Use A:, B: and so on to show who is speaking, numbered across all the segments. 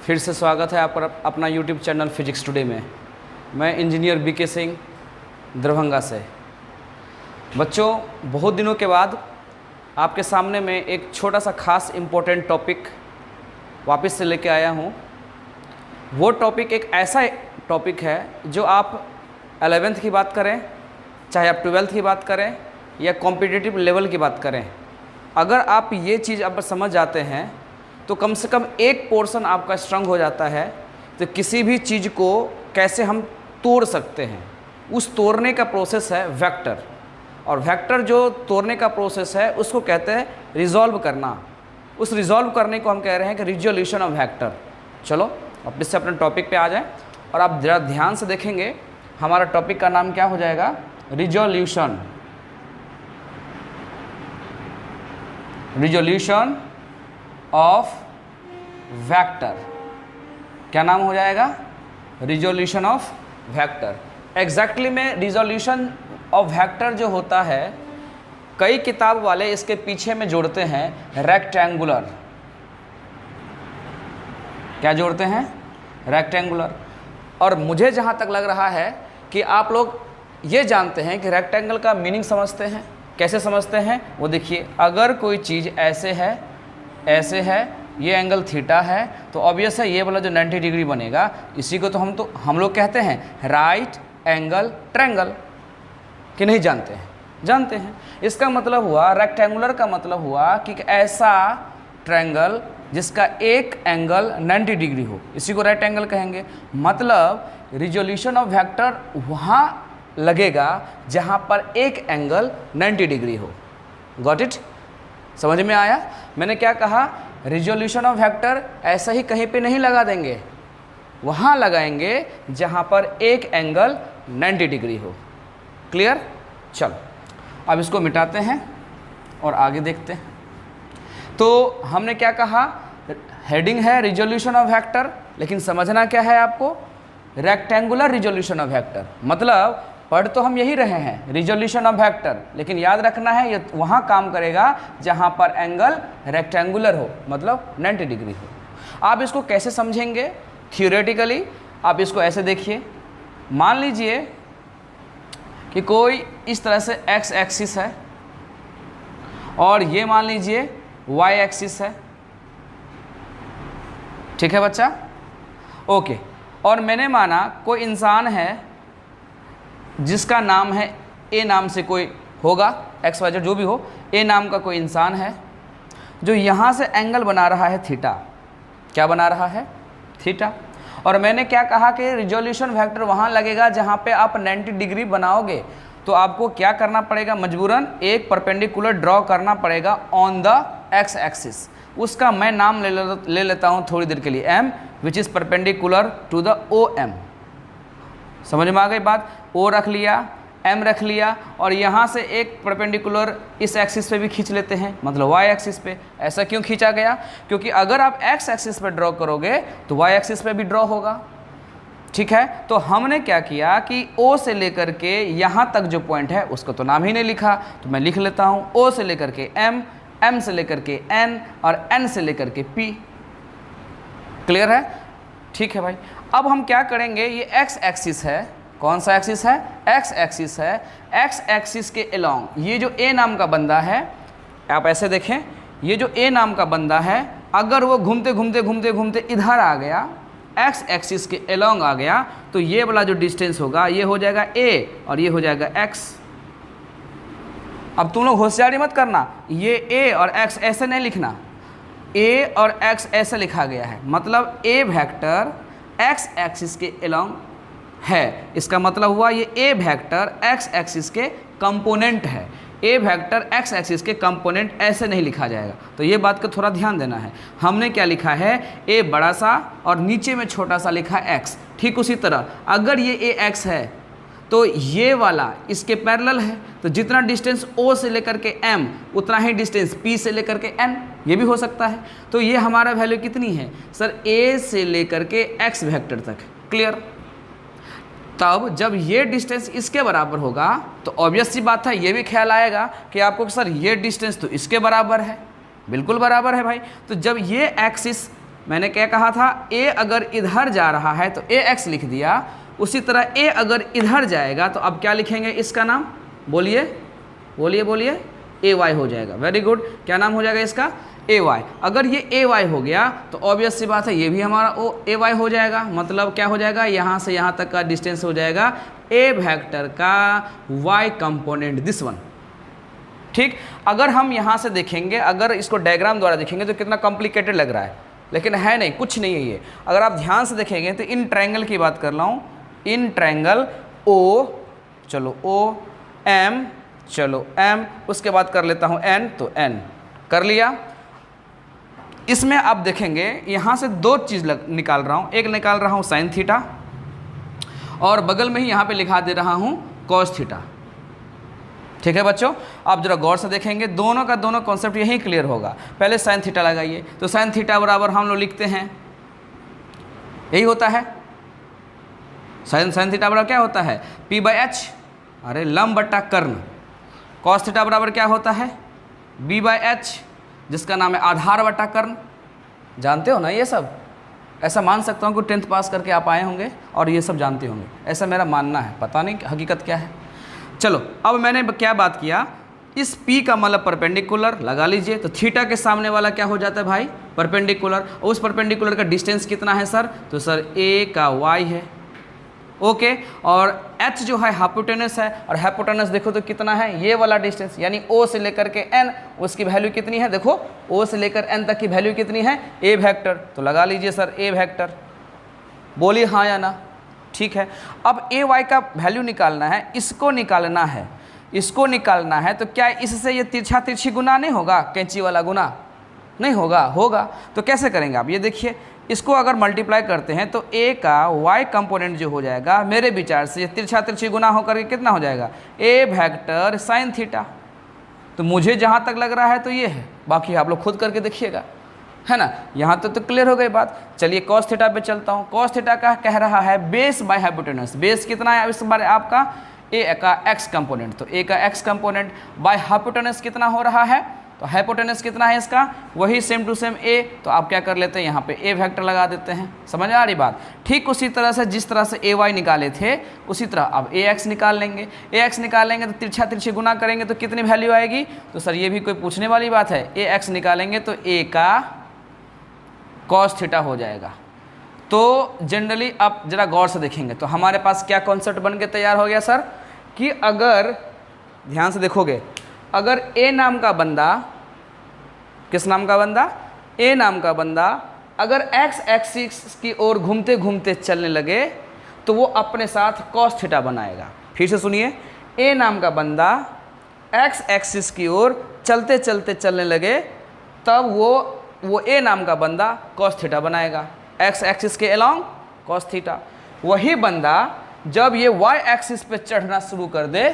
A: फिर से स्वागत है आपका अपना यूट्यूब चैनल फिजिक्स टुडे में। मैं इंजीनियर बीके सिंह दरभंगा से। बच्चों, बहुत दिनों के बाद आपके सामने में एक छोटा सा खास इम्पोर्टेंट टॉपिक वापस से लेके आया हूँ। वो टॉपिक एक ऐसा टॉपिक है जो आप 11th की बात करें, चाहे आप 12th की बात करें या कॉम्पिटिटिव लेवल की बात करें, अगर आप ये चीज़ आप समझ जाते हैं तो कम से कम एक पोर्शन आपका स्ट्रॉन्ग हो जाता है। तो किसी भी चीज़ को कैसे हम तोड़ सकते हैं, उस तोड़ने का प्रोसेस है वेक्टर। और वेक्टर जो तोड़ने का प्रोसेस है उसको कहते हैं रिजॉल्व करना। उस रिजॉल्व करने को हम कह रहे हैं कि रिजोल्यूशन ऑफ वेक्टर। चलो वापस से अपने टॉपिक पे आ जाएं और आप ज़रा ध्यान से देखेंगे हमारा टॉपिक का नाम क्या हो जाएगा, रिजोल्यूशन। Resolution of vector. क्या नाम हो जाएगा, रिजोल्यूशन ऑफ वेक्टर। एग्जैक्टली में रिजोल्यूशन ऑफ वेक्टर जो होता है, कई किताब वाले इसके पीछे में जोड़ते हैं रेक्टेंगुलर। क्या जोड़ते हैं, रेक्टेंगुलर। और मुझे जहाँ तक लग रहा है कि आप लोग ये जानते हैं कि रेक्टेंगल का मीनिंग समझते हैं। कैसे समझते हैं वो देखिए, अगर कोई चीज़ ऐसे है, ऐसे है, ये एंगल थीटा है, तो ऑब्वियस है ये वाला जो 90 डिग्री बनेगा, इसी को तो हम लोग कहते हैं राइट एंगल ट्रायंगल। कि नहीं जानते हैं? जानते हैं। इसका मतलब हुआ, रेक्टेंगुलर का मतलब हुआ कि ऐसा ट्रायंगल जिसका एक एंगल 90 डिग्री हो, इसी को राइट एंगल कहेंगे। मतलब रिजोल्यूशन ऑफ वेक्टर वहाँ लगेगा जहाँ पर एक एंगल 90 डिग्री हो। Got it? समझ में आया? मैंने क्या कहा, रिजोल्यूशन ऑफ वेक्टर ऐसा ही कहीं पे नहीं लगा देंगे, वहाँ लगाएंगे जहाँ पर एक एंगल 90 डिग्री हो। क्लियर? चलो अब इसको मिटाते हैं और आगे देखते हैं। तो हमने क्या कहा, हेडिंग है रिजोल्यूशन ऑफ वेक्टर, लेकिन समझना क्या है आपको, रेक्टेंगुलर रिजोल्यूशन ऑफ वेक्टर। मतलब पढ़ तो हम यही रहे हैं रिजोल्यूशन ऑफ वेक्टर, लेकिन याद रखना है ये वहाँ काम करेगा जहाँ पर एंगल रेक्टेंगुलर हो, मतलब 90 डिग्री हो। आप इसको कैसे समझेंगे थियोरेटिकली? आप इसको ऐसे देखिए, मान लीजिए कि कोई इस तरह से एक्स एक्सिस है और ये मान लीजिए वाई एक्सिस है। ठीक है बच्चा? ओके। और मैंने माना कोई इंसान है जिसका नाम है ए, नाम से कोई होगा, एक्स वाई जेड जो भी हो, ए नाम का कोई इंसान है जो यहाँ से एंगल बना रहा है थीटा। क्या बना रहा है? थीटा। और मैंने क्या कहा कि रिजोल्यूशन वेक्टर वहाँ लगेगा जहाँ पे आप 90 डिग्री बनाओगे, तो आपको क्या करना पड़ेगा, मजबूरन एक परपेंडिकुलर ड्रॉ करना पड़ेगा ऑन द एक्स एक्सिस। उसका मैं नाम ले लेता हूँ थोड़ी देर के लिए, M, which is perpendicular to the O M. समझ में आ गई बात? ओ रख लिया, एम रख लिया, और यहाँ से एक परपेंडिकुलर इस एक्सिस पे भी खींच लेते हैं, मतलब वाई एक्सिस पे। ऐसा क्यों खींचा गया? क्योंकि अगर आप एक्स एक्सिस पे ड्रॉ करोगे तो वाई एक्सिस पे भी ड्रॉ होगा। ठीक है? तो हमने क्या किया कि ओ से लेकर के यहाँ तक जो पॉइंट है उसको तो नाम ही नहीं लिखा, तो मैं लिख लेता हूँ ओ से लेकर के एम, एम से लेकर के एन, और एन से लेकर के पी। क्लियर है? ठीक है भाई। अब हम क्या करेंगे, ये एक्स एक्सिस है, कौन सा एक्सिस है? एक्स एक्सिस है। एक्स एक्सिस के अलोंग ये जो ए नाम का बंदा है, आप ऐसे देखें, ये जो ए नाम का बंदा है, अगर वो घूमते घूमते घूमते घूमते इधर आ गया, एक्स एक्सिस के अलोंग आ गया, तो ये वाला जो डिस्टेंस होगा ये हो जाएगा ए और ये हो जाएगा एक्स। अब तुम लोग होशियारी मत करना, ये ए और एक्स ऐसे नहीं लिखना, ए और एक्स ऐसे लिखा गया है, मतलब ए वेक्टर एक्स एक्सिस के अलोंग है। इसका मतलब हुआ ये ए वेक्टर एक्स एक्सिस के कंपोनेंट है। ए वेक्टर एक्स एक्सिस के कंपोनेंट ऐसे नहीं लिखा जाएगा, तो ये बात का थोड़ा ध्यान देना है। हमने क्या लिखा है, ए बड़ा सा और नीचे में छोटा सा लिखा है एक्स। ठीक उसी तरह अगर ये ए एक्स है तो ये वाला इसके पैरेलल है, तो जितना डिस्टेंस ओ से लेकर के एम उतना ही डिस्टेंस पी से लेकर के एन, ये भी हो सकता है। तो ये हमारा वैल्यू कितनी है सर, ए से लेकर के एक्स वेक्टर तक। क्लियर? तब जब ये डिस्टेंस इसके बराबर होगा तो ऑब्वियस सी बात है, ये भी ख्याल आएगा कि आपको सर ये डिस्टेंस तो इसके बराबर है, बिल्कुल बराबर है भाई। तो जब ये एक्सिस मैंने क्या कहा था, ए अगर इधर जा रहा है तो ए एक्स लिख दिया, उसी तरह ए अगर इधर जाएगा तो अब क्या लिखेंगे इसका नाम, बोलिए बोलिए बोलिए, ए वाई हो जाएगा। वेरी गुड, क्या नाम हो जाएगा इसका, ए वाई। अगर ये ए वाई हो गया तो ऑब्वियस सी बात है ये भी हमारा ओ ए वाई हो जाएगा। मतलब क्या हो जाएगा, यहाँ से यहाँ तक का डिस्टेंस हो जाएगा ए वेक्टर का वाई कंपोनेंट, दिस वन। ठीक, अगर हम यहाँ से देखेंगे, अगर इसको डायग्राम द्वारा देखेंगे तो कितना कॉम्प्लिकेटेड लग रहा है, लेकिन है नहीं, कुछ नहीं है ये। अगर आप ध्यान से देखेंगे तो इन ट्रायंगल की बात कर रहा हूँ, इन ट्रायंगल ओ, चलो ओ, एम, चलो एम, उसके बाद कर लेता हूँ एन, तो एन कर लिया। इसमें आप देखेंगे यहाँ से दो चीज़ निकाल रहा हूँ, एक निकाल रहा हूँ साइन थीटा और बगल में ही यहाँ पे लिखा दे रहा हूँ कॉस थीटा। ठीक है बच्चों, आप जरा गौर से देखेंगे, दोनों का दोनों कॉन्सेप्ट यही क्लियर होगा। पहले साइन थीटा लगाइए, तो साइन थीटा बराबर हम लोग लिखते हैं, यही होता है, साइन थीटा बराबर क्या होता है, पी बाई एच, अरे लंब बट्टा कर्ण। कॉस थीटा बराबर क्या होता है, बी बाई एच, जिसका नाम है आधार बट्टा कर्ण। जानते हो ना ये सब, ऐसा मान सकता हूँ कि 10th पास करके आप आए होंगे और ये सब जानते होंगे, ऐसा मेरा मानना है, पता नहीं हकीकत क्या है। चलो, अब मैंने क्या बात किया, इस P का मतलब परपेंडिकुलर लगा लीजिए, तो थीटा के सामने वाला क्या हो जाता है भाई, परपेंडिकुलर। उस परपेंडिकुलर का डिस्टेंस कितना है सर, तो सर A का Y है, ओके। और H जो है हाइपोटेनस है, और हाइपोटेनस देखो तो कितना है, ये वाला डिस्टेंस, यानी O से लेकर के N, उसकी वैल्यू कितनी है, देखो O से लेकर N तक की वैल्यू कितनी है, A वेक्टर, तो लगा लीजिए सर A वेक्टर, बोलिए हाँ या ना। ठीक है, अब ए वाई का वैल्यू निकालना है, इसको निकालना है, इसको निकालना है, तो क्या इससे ये तिरछा तिरछी गुना नहीं होगा, कैंची वाला गुना नहीं होगा, होगा। तो कैसे करेंगे आप, ये देखिए, इसको अगर मल्टीप्लाई करते हैं तो ए का वाई कंपोनेंट जो हो जाएगा, मेरे विचार से ये तिरछा तिरछी गुना होकर के कितना हो जाएगा, ए वेक्टर साइन थीटा। तो मुझे जहाँ तक लग रहा है तो ये है, बाकी आप लोग खुद करके देखिएगा, है ना। यहाँ तो क्लियर हो गई बात। चलिए कॉस थीटा पे चलता हूँ। कॉस थीटा का कह रहा है बेस बाय हाइपोटेनस, बेस कितना है इस बार आपका, ए का एक्स कंपोनेंट, तो ए का एक्स कंपोनेंट बाय हाइपोटेनस कितना हो रहा है, तो हाइपोटेनस कितना है इसका, वही सेम टू सेम ए, तो आप क्या कर लेते हैं यहाँ पे ए वेक्टर लगा देते हैं। समझ आ रही बात। ठीक उसी तरह से जिस तरह से ए वाई निकाले थे उसी तरह अब ए एक्स निकाल लेंगे। ए एक्स निकालेंगे तो तिरछा तिरछी गुना करेंगे तो कितनी वैल्यू आएगी, तो सर ये भी कोई पूछने वाली बात है, ए एक्स निकालेंगे तो ए का कॉस थीटा हो जाएगा। तो जनरली आप जरा गौर से देखेंगे तो हमारे पास क्या कॉन्सेप्ट बन के तैयार हो गया सर, कि अगर ध्यान से देखोगे, अगर ए नाम का बंदा, किस नाम का बंदा, ए नाम का बंदा अगर एक्स एक्सिस की ओर घूमते घूमते चलने लगे तो वो अपने साथ कॉस थीटा बनाएगा। फिर से सुनिए, ए नाम का बंदा एक्स एक्सिस की ओर चलते चलते चलने लगे तब वो ए नाम का बंदा कॉस थीटा बनाएगा, एक्स एक्सिस के अलोंग कॉस थीटा। वही बंदा जब ये वाई एक्सिस पे चढ़ना शुरू कर दे,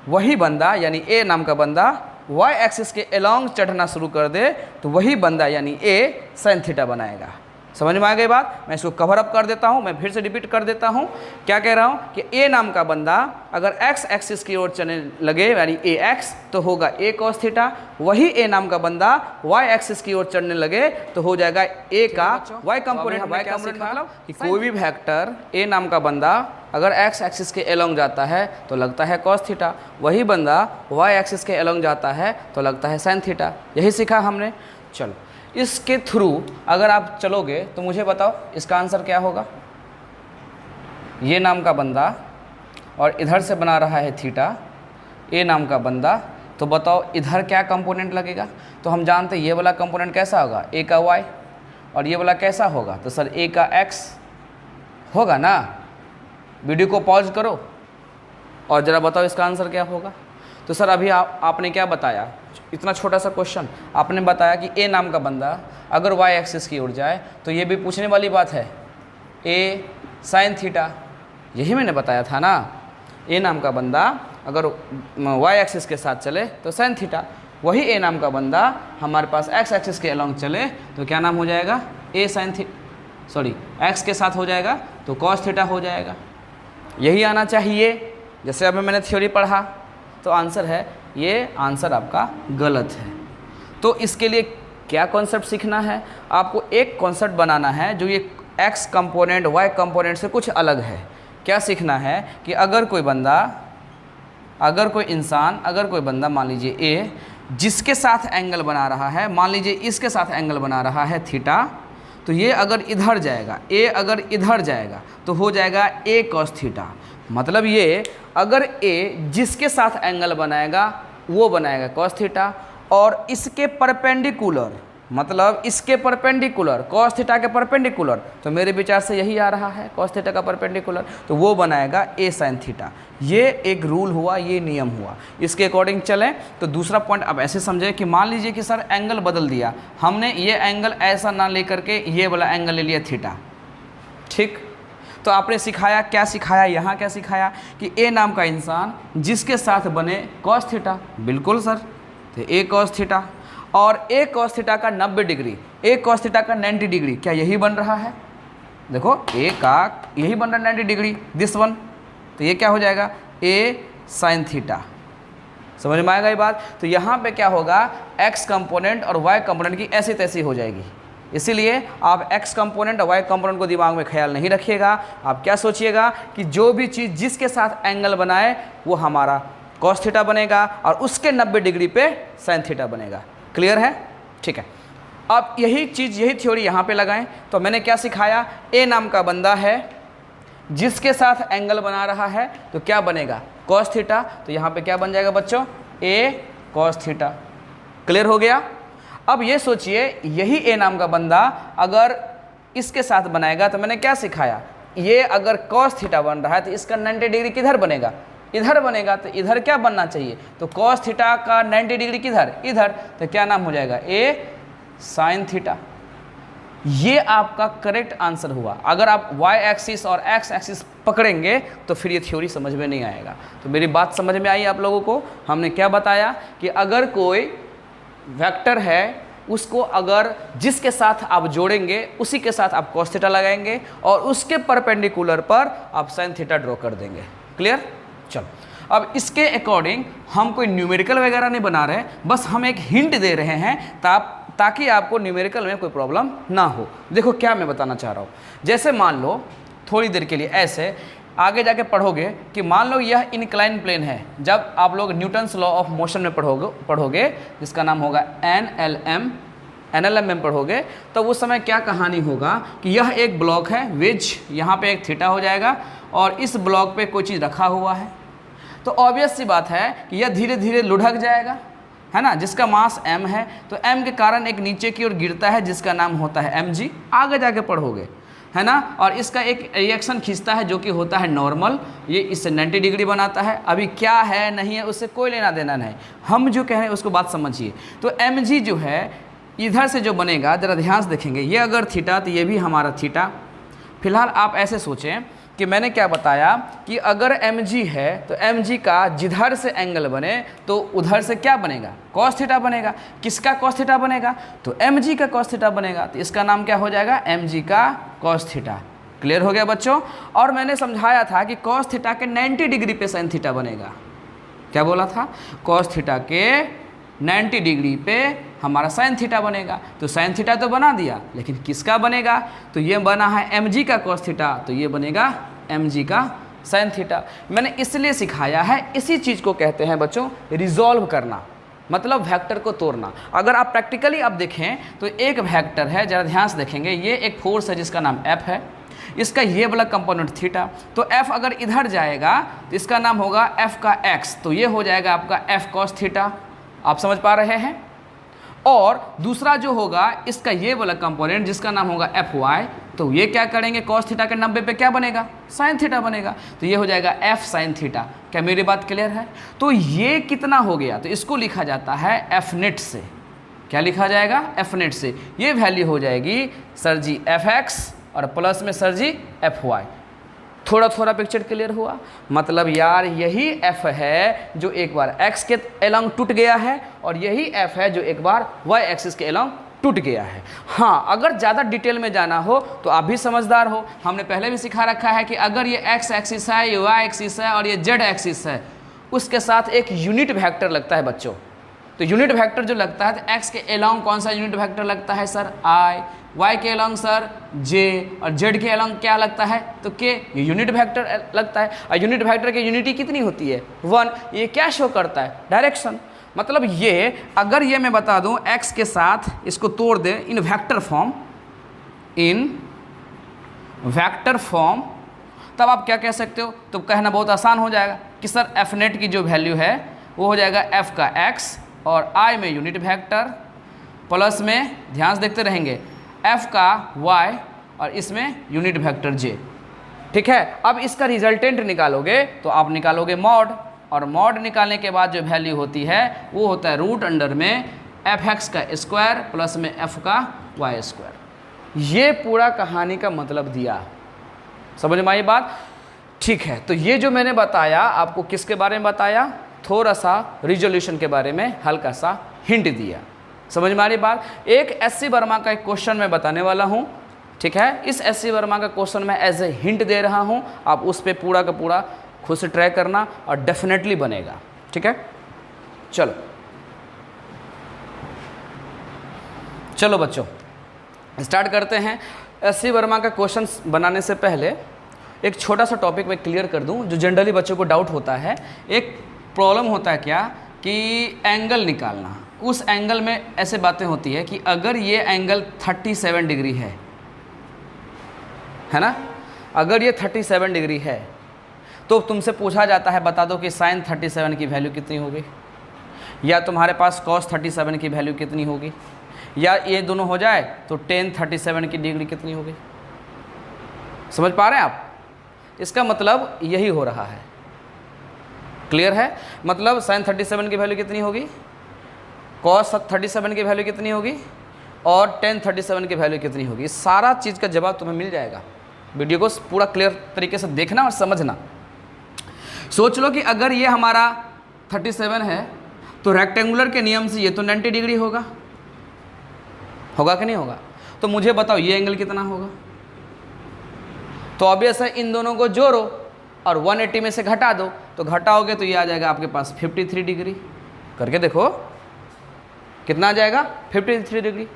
A: वही बंदा यानी ए नाम का बंदा वाई एक्सिस के अलोंग चढ़ना शुरू कर दे, तो वही बंदा यानी ए साइन थीटा बनाएगा। समझ में आ गई बात। मैं इसको कवर अप कर देता हूँ, मैं फिर से रिपीट कर देता हूँ। क्या कह रहा हूँ कि ए नाम का बंदा अगर एक्स एक्सिस की ओर चलने लगे यानी ए एक्स, तो होगा ए कॉस थीटा। वही ए नाम का बंदा वाई एक्सिस की ओर चलने लगे तो हो जाएगा ए का वाई कंपोनेंट। वाई कंपोनेंट मतलब कि कोई भी वेक्टर ए नाम का बंदा अगर एक्स एक्सिस के अलोंग जाता है तो लगता है कॉस थीटा, वही बंदा वाई एक्सिस के अलोंग जाता है तो लगता है साइन थीटा। यही सीखा हमने। चलो, इसके थ्रू अगर आप चलोगे तो मुझे बताओ इसका आंसर क्या होगा। ये नाम का बंदा और इधर से बना रहा है थीटा, ए नाम का बंदा, तो बताओ इधर क्या कंपोनेंट लगेगा। तो हम जानते हैं ये वाला कंपोनेंट कैसा होगा, ए का वाई, और ये वाला कैसा होगा, तो सर ए का एक्स होगा ना। वीडियो को पॉज करो और ज़रा बताओ इसका आंसर क्या होगा। तो सर अभी आपने क्या बताया, इतना छोटा सा क्वेश्चन आपने बताया कि ए नाम का बंदा अगर वाई एक्सिस की ओर जाए तो ये भी पूछने वाली बात है, ए साइन थीटा, यही मैंने बताया था ना। ए नाम का बंदा अगर वाई एक्सिस के साथ चले तो साइन थीटा, वही ए नाम का बंदा हमारे पास एक्स एक्सिस के अलोंग चले तो क्या नाम हो जाएगा, ए साइन सॉरी एक्स के साथ हो जाएगा तो कॉस थीटा हो जाएगा। यही आना चाहिए। जैसे अभी मैंने थ्योरी पढ़ा तो आंसर है, ये आंसर आपका गलत है। तो इसके लिए क्या कॉन्सेप्ट सीखना है? आपको एक कॉन्सेप्ट बनाना है जो ये एक्स कंपोनेंट वाई कंपोनेंट से कुछ अलग है। क्या सीखना है कि अगर कोई बंदा मान लीजिए ए, जिसके साथ एंगल बना रहा है, मान लीजिए इसके साथ एंगल बना रहा है थीटा, तो ये अगर इधर जाएगा, ए अगर इधर जाएगा तो हो जाएगा ए कॉस थीटा। मतलब ये अगर ए जिसके साथ एंगल बनाएगा वो बनाएगा कॉस थीटा, और इसके परपेंडिकुलर, मतलब इसके परपेंडिकुलर, कॉस थीटा के परपेंडिकुलर, तो मेरे विचार से यही आ रहा है कॉस थीटा का परपेंडिकुलर, तो वो बनाएगा ए साइन थीटा। ये एक रूल हुआ, ये नियम हुआ, इसके अकॉर्डिंग चलें। तो दूसरा पॉइंट अब ऐसे समझे कि मान लीजिए कि सर एंगल बदल दिया हमने, ये एंगल ऐसा ना लेकर के ये वाला एंगल ले लिया थीटा, ठीक। तो आपने सिखाया, क्या सिखाया यहाँ, क्या सिखाया कि ए नाम का इंसान जिसके साथ बने कॉस थीटा, बिल्कुल सर, तो ए कॉस थीटा, और ए कॉस थीटा का 90 डिग्री, ए कॉस थीटा का 90 डिग्री, क्या यही बन रहा है? देखो ए का यही बन रहा है 90 डिग्री, दिस वन, तो ये क्या हो जाएगा ए साइन थीटा। समझ में आएगा ये बात? तो यहाँ पे क्या होगा, एक्स कंपोनेंट और वाई कंपोनेंट की ऐसी तैसी हो जाएगी। इसीलिए आप एक्स कंपोनेंट और वाई कंपोनेंट को दिमाग में ख्याल नहीं रखिएगा। आप क्या सोचिएगा कि जो भी चीज़ जिसके साथ एंगल बनाए वो हमारा कॉस थीटा बनेगा और उसके 90 डिग्री पे साइन थीटा बनेगा। क्लियर है? ठीक है। अब यही चीज़, यही थ्योरी यहाँ पे लगाएं। तो मैंने क्या सिखाया, ए नाम का बंदा है जिसके साथ एंगल बना रहा है, तो क्या बनेगा कॉस थीटा, तो यहाँ पे क्या बन जाएगा बच्चों, ए कॉस थीटा। क्लियर हो गया? अब ये सोचिए, यही ए नाम का बंदा अगर इसके साथ बनाएगा, तो मैंने क्या सिखाया, ये अगर कॉस थीटा बन रहा है तो इसका 90 डिग्री किधर बनेगा, इधर बनेगा। तो इधर क्या बनना चाहिए, तो कॉस थीटा का 90 डिग्री किधर, इधर, तो क्या नाम हो जाएगा, ए साइन थीटा। ये आपका करेक्ट आंसर हुआ। अगर आप वाई एक्सिस और एक्स एक्सिस पकड़ेंगे तो फिर ये थ्योरी समझ में नहीं आएगा। तो मेरी बात समझ में आई आप लोगों को? हमने क्या बताया कि अगर कोई वेक्टर है, उसको अगर जिसके साथ आप जोड़ेंगे उसी के साथ आप कॉस थीटा लगाएंगे और उसके परपेंडिकुलर पर आप साइन थीटा ड्रॉ कर देंगे। क्लियर? चलो, अब इसके अकॉर्डिंग हम कोई न्यूमेरिकल वगैरह नहीं बना रहे, बस हम एक हिंट दे रहे हैं ताकि आपको न्यूमेरिकल में कोई प्रॉब्लम ना हो। देखो क्या मैं बताना चाह रहा हूँ, जैसे मान लो थोड़ी देर के लिए ऐसे आगे जाके पढ़ोगे कि मान लो यह इनक्लाइन प्लेन है। जब आप लोग न्यूटन्स लॉ ऑफ मोशन में पढ़ोगे जिसका नाम होगा एनएलएम में पढ़ोगे, तो उस समय क्या कहानी होगा कि यह एक ब्लॉक है विच, यहाँ पे एक थीटा हो जाएगा और इस ब्लॉक पे कोई चीज़ रखा हुआ है, तो ऑब्वियस सी बात है कि यह धीरे धीरे लुढ़क जाएगा, है ना, जिसका मास m है। तो m के कारण एक नीचे की ओर गिरता है जिसका नाम होता है mg, आगे जाके पढ़ोगे, है ना। और इसका एक रिएक्शन खींचता है जो कि होता है नॉर्मल, ये इससे 90 डिग्री बनाता है। अभी क्या है नहीं है उससे कोई लेना देना नहीं, हम जो कह रहे हैं उसको बात समझिए। तो mg जो है इधर से जो बनेगा, ज़रा ध्यान से देखेंगे, ये अगर थीटा तो ये भी हमारा थीटा। फिलहाल आप ऐसे सोचें कि मैंने क्या बताया कि अगर mg है तो mg का जिधर से एंगल बने तो उधर से क्या बनेगा, cos थीटा बनेगा। किसका cos थीटा बनेगा, तो mg का cos थीटा बनेगा। तो इसका नाम क्या हो जाएगा, mg का cos थीटा। क्लियर हो गया बच्चों? और मैंने समझाया था कि cos थीटा के 90 डिग्री पे sin थीटा बनेगा। क्या बोला था, cos थीटा के 90 डिग्री पे हमारा साइन थीटा बनेगा। तो साइन थीटा तो बना दिया, लेकिन किसका बनेगा, तो ये बना है mg का cos थीटा, तो ये बनेगा mg का साइन थीटा। मैंने इसलिए सिखाया है, इसी चीज़ को कहते हैं बच्चों रिजॉल्व करना, मतलब वेक्टर को तोड़ना। अगर आप प्रैक्टिकली आप देखें तो एक वेक्टर है, ज़रा ध्यान से देखेंगे, ये एक फोर्स है जिसका नाम F है, इसका ये वाला कंपोनेंट थीटा। तो F अगर इधर जाएगा तो इसका नाम होगा F का x, तो ये हो जाएगा आपका F cos थीटा। आप समझ पा रहे हैं? और दूसरा जो होगा इसका ये वाला कंपोनेंट जिसका नाम होगा Fy, तो ये क्या करेंगे, cos थीटा के 90 पे क्या बनेगा, साइन थीटा बनेगा। तो ये हो जाएगा F साइन थीटा। क्या मेरी बात क्लियर है? तो ये कितना हो गया, तो इसको लिखा जाता है F नेट से। क्या लिखा जाएगा, F नेट से। ये वैल्यू हो जाएगी सर जी Fx और प्लस में सर जी Fy। थोड़ा थोड़ा पिक्चर क्लियर हुआ? मतलब यार यही F है जो एक बार x के एलॉन्ग टूट गया है और यही F है जो एक बार y एक्सिस के एलॉन्ग टूट गया है। हाँ, अगर ज़्यादा डिटेल में जाना हो तो आप भी समझदार हो, हमने पहले भी सिखा रखा है कि अगर ये x एक्सिस है, ये y एक्सिस है और ये z एक्सिस है, उसके साथ एक यूनिट वेक्टर लगता है बच्चों। तो यूनिट वेक्टर जो लगता है तो एक्स के अलोंग कौन सा यूनिट वेक्टर लगता है सर आई, वाई के अलोंग सर जे, और जेड के अलोंग क्या लगता है तो के, ये यूनिट वेक्टर लगता है। और यूनिट वेक्टर की यूनिटी कितनी होती है 1। ये क्या शो करता है डायरेक्शन। मतलब ये अगर ये मैं बता दूं एक्स के साथ इसको तोड़ दें इन वेक्टर फॉर्म, इन वेक्टर फॉर्म, तब आप क्या कह सकते हो, तो कहना बहुत आसान हो जाएगा कि सर एफ नेट की जो वैल्यू है वो हो जाएगा एफ का एक्स और आई में यूनिट वेक्टर प्लस में ध्यान से देखते रहेंगे एफ का वाई और इसमें यूनिट वेक्टर जे। ठीक है, अब इसका रिजल्टेंट निकालोगे तो आप निकालोगे मॉड, और मॉड निकालने के बाद जो वैल्यू होती है वो होता है रूट अंडर में एफ एक्स का स्क्वायर प्लस में एफ का वाई स्क्वायर। ये पूरा कहानी का मतलब दिया, समझ में आई बात। ठीक है, तो ये जो मैंने बताया आपको किसके बारे में बताया, थोड़ा सा रिजोल्यूशन के बारे में हल्का सा हिंट दिया, समझ में आ रही बात। एक एससी वर्मा का एक क्वेश्चन मैं बताने वाला हूँ, ठीक है, इस एससी वर्मा का क्वेश्चन मैं एज ए हिंट दे रहा हूँ, आप उस पर पूरा का पूरा खुद से ट्राई करना और डेफिनेटली बनेगा। ठीक है, चलो चलो बच्चों स्टार्ट करते हैं। एससी वर्मा का क्वेश्चन बनाने से पहले एक छोटा सा टॉपिक मैं क्लियर कर दूं जो जनरली बच्चों को डाउट होता है। एक प्रॉब्लम होता है क्या कि एंगल निकालना, उस एंगल में ऐसे बातें होती है कि अगर ये एंगल 37 डिग्री है ना, अगर ये 37 डिग्री है तो तुमसे पूछा जाता है बता दो कि साइन 37 की वैल्यू कितनी होगी, या तुम्हारे पास कॉस 37 की वैल्यू कितनी होगी, या ये दोनों हो जाए तो टेन 37 की डिग्री कितनी होगी। समझ पा रहे हैं आप, इसका मतलब यही हो रहा है। क्लियर है, मतलब साइन 37 की वैल्यू कितनी होगी, कॉस 37 की वैल्यू कितनी होगी और टेन 37 की वैल्यू कितनी होगी। सारा चीज़ का जवाब तुम्हें मिल जाएगा। वीडियो को पूरा क्लियर तरीके से देखना और समझना। सोच लो कि अगर ये हमारा 37 है तो रेक्टेंगुलर के नियम से ये तो 90 डिग्री होगा, होगा कि नहीं होगा। तो मुझे बताओ ये एंगल कितना होगा। तो ऑब्वियस है इन दोनों को जोड़ो और 180 में से घटा दो, तो घटाओगे तो ये आ जाएगा आपके पास 53 डिग्री। करके देखो कितना आ जाएगा 53 डिग्री,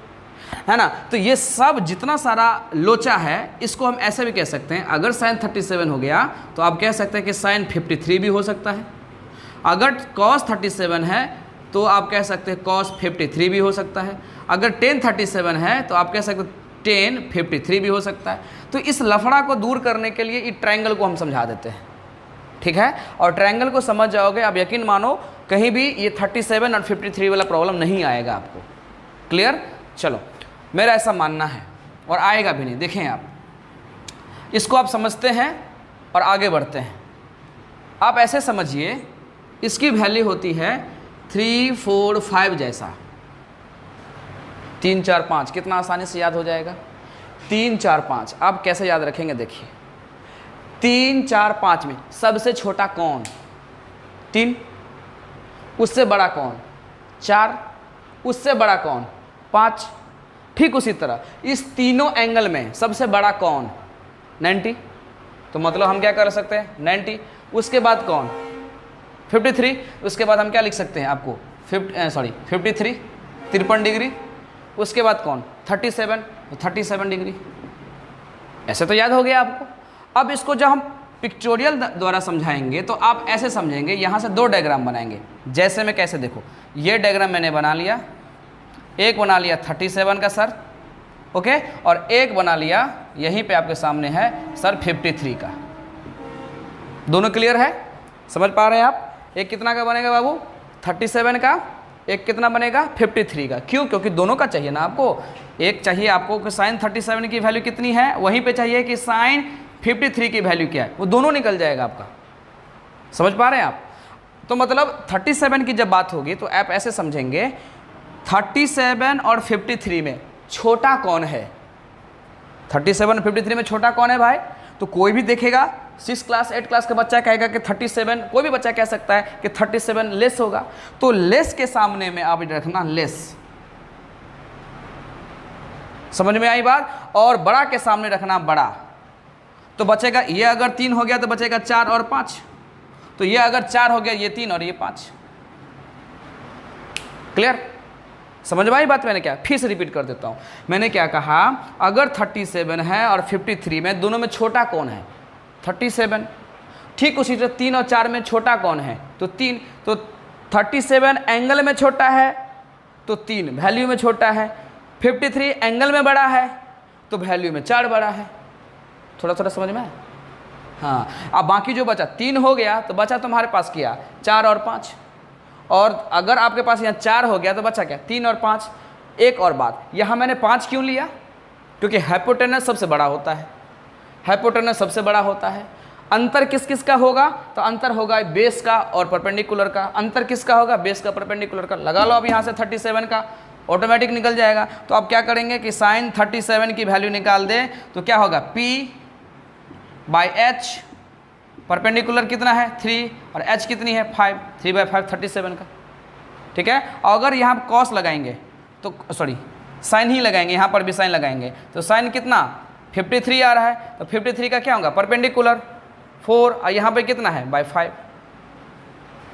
A: है ना। तो ये सब जितना सारा लोचा है इसको हम ऐसे भी कह सकते हैं, अगर साइन 37 हो गया तो आप कह सकते हैं कि साइन 53 भी हो सकता है। अगर कॉस 37 है तो आप कह सकते हैं कॉस 53 भी हो सकता है। अगर टेन 37 है तो आप कह सकते हैं टेन 53 भी हो सकता है। तो इस लफड़ा को दूर करने के लिए इस ट्रायंगल को हम समझा देते हैं, ठीक है। और ट्रायंगल को समझ जाओगे आप, यकीन मानो कहीं भी ये 37 और 53 वाला प्रॉब्लम नहीं आएगा आपको। क्लियर, चलो मेरा ऐसा मानना है और आएगा भी नहीं। देखें आप इसको आप समझते हैं और आगे बढ़ते हैं। आप ऐसे समझिए इसकी वैल्यू होती है 3 4 5 जैसा, 3 4 5 कितना आसानी से याद हो जाएगा। 3 4 5 आप कैसे याद रखेंगे, देखिए 3 4 5 में सबसे छोटा कौन 3, उससे बड़ा कौन 4, उससे बड़ा कौन 5। ठीक उसी तरह इस तीनों एंगल में सबसे बड़ा कौन 90, तो मतलब हम क्या कर सकते हैं 90। उसके बाद कौन 53, उसके बाद हम क्या लिख सकते हैं आपको 53 53 डिग्री। उसके बाद कौन 37 37 डिग्री। ऐसे तो याद हो गया आपको। अब इसको जब हम पिक्चोरियल द्वारा समझाएंगे तो आप ऐसे समझेंगे, यहाँ से 2 डायग्राम बनाएंगे। जैसे मैं कैसे देखो, ये डायग्राम मैंने बना लिया, एक बना लिया 37 का सर, ओके, और एक बना लिया यहीं पे आपके सामने है सर 53 का। दोनों क्लियर है, समझ पा रहे हैं आप। एक कितना का बनेगा बाबू 37 का, एक कितना बनेगा 53 का। क्यों, क्योंकि दोनों का चाहिए ना आपको। एक चाहिए आपको कि साइन 37 की वैल्यू कितनी है, वहीं पे चाहिए कि साइन 53 की वैल्यू क्या है, वो दोनों निकल जाएगा आपका। समझ पा रहे हैं आप। तो मतलब 37 की जब बात होगी तो आप ऐसे समझेंगे 37 और 53 में छोटा कौन है। 37 और 53 में छोटा कौन है भाई, तो कोई भी देखेगा 6 क्लास 8 क्लास का बच्चा कहेगा कि 37, कोई भी बच्चा कह सकता है कि 37 लेस होगा। तो लेस के सामने में आप रखना लेस, समझ में आई बात, और बड़ा के सामने रखना बड़ा। तो बचेगा ये अगर 3 हो गया तो बचेगा 4 और 5, तो ये अगर 4 हो गया ये 3 और ये 5। क्लियर? समझ में आई बात मैंने क्या? फिर से रिपीट कर देता हूँ। मैंने क्या कहा, अगर 37 है और 53 में, दोनों में छोटा कौन है? 37। ठीक उसी तरह 3 और 4 में छोटा कौन है? तो 3। तो 37 एंगल में छोटा है तो 3 वैल्यू में छोटा है, 53 एंगल में बड़ा है तो वैल्यू में 4 बड़ा है। थोड़ा थोड़ा समझ में आया? हाँ, अब बाकी जो बचा 3 हो गया तो बचा तुम्हारे पास क्या? 4 और 5। और अगर आपके पास यहाँ 4 हो गया तो बचा क्या? 3 और 5। एक और बात, यहाँ मैंने 5 क्यों लिया? क्योंकि हाइपोटेनस सबसे बड़ा होता है, हाइपोटेनस सबसे बड़ा होता है। अंतर किस किस का होगा? तो अंतर होगा बेस का और परपेंडिकुलर का। अंतर किसका होगा? बेस का, परपेंडिकुलर का। लगा लो अब यहाँ से 37 का, ऑटोमेटिक निकल जाएगा। तो अब क्या करेंगे कि साइन 37 की वैल्यू निकाल दें तो क्या होगा? P/H, परपेंडिकुलर कितना है? 3 और H कितनी है? 5। 3/5 37 का। ठीक है। अगर यहाँ कॉस लगाएंगे तो सॉरी साइन ही लगाएंगे, यहाँ पर भी साइन लगाएंगे तो साइन कितना? 53 आ रहा है तो 53 का क्या होगा? परपेंडिकुलर 4 और यहाँ पे कितना है? बाय 5।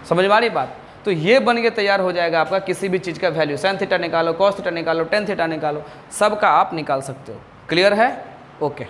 A: समझ में आ रही बात? तो ये बन के तैयार हो जाएगा आपका किसी भी चीज़ का वैल्यू। साइन थीटा निकालो, कॉस थीटा निकालो, टेन थीटा निकालो, सब का आप निकाल सकते हो। क्लियर है? ओके।